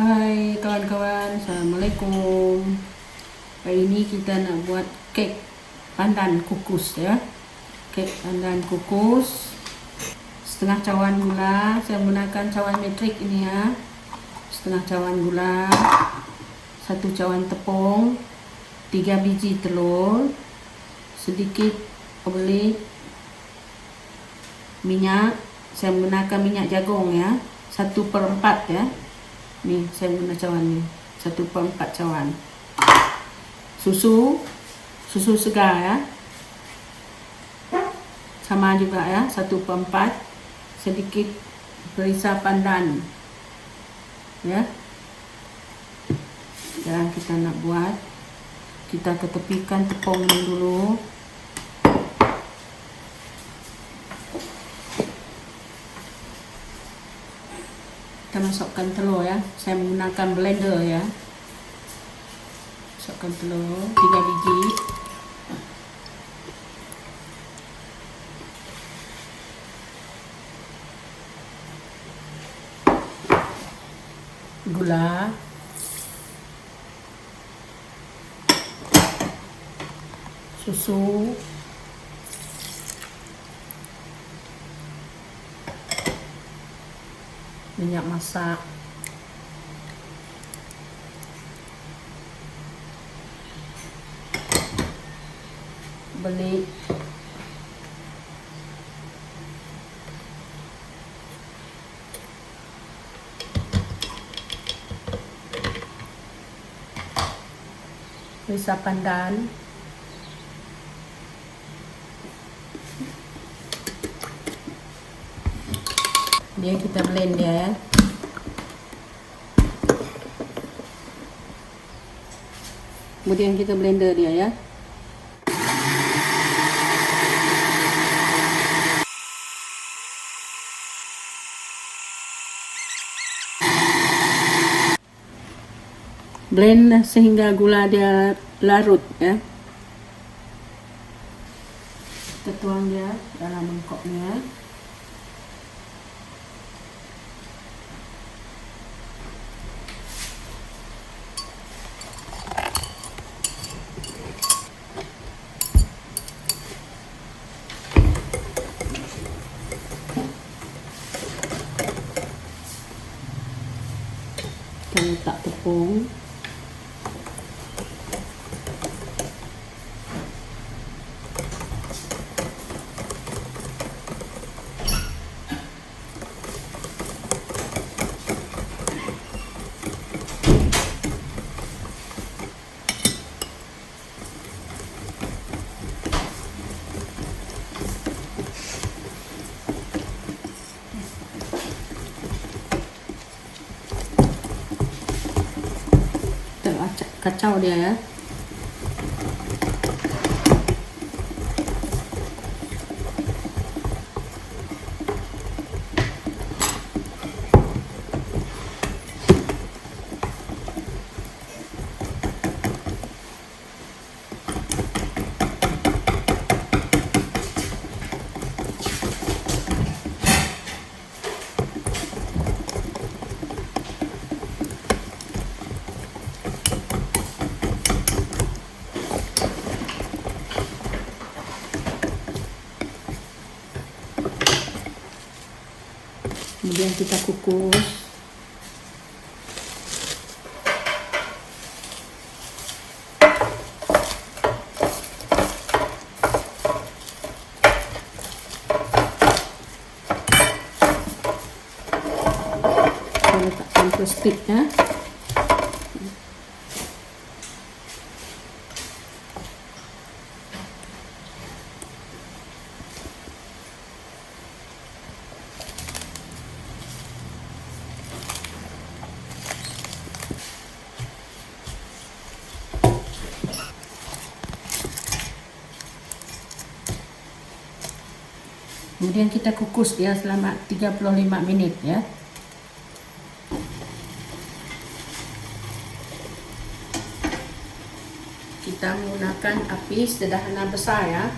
Hai kawan-kawan, Assalamualaikum. Hari ini kita nak buat kek pandan kukus ya. Kek pandan kukus, setengah cawan gula. Saya menggunakan cawan metrik ini ya. Setengah cawan gula, 1 cawan tepung, 3 biji telur, sedikit oblik, minyak. Saya menggunakan minyak jagung ya, 1/4 ya. Ni saya guna cawan ni, 1/4 cawan. Susu segar ya, sama juga ya, 1/4. Sedikit perisa pandan ya. Dan kita nak buat, kita ketepikan tepung ni dulu. Kita masukkan telur ya. Saya menggunakan blender ya. Masukkan telur 3 biji. Gula. Susu. Minyak masak, belik, perisa pandan, dia kita blend dia ya. Kemudian kita blender dia ya. Blend sehingga gula dia larut ya. Kita tuang dia dalam mangkoknya. Kita letak tepung. Kacau dia ya. Kemudian kita kukus. Kita letakkan plastiknya. Kemudian kita kukus dia selama 35 minit ya. Kita menggunakan api sederhana besar ya.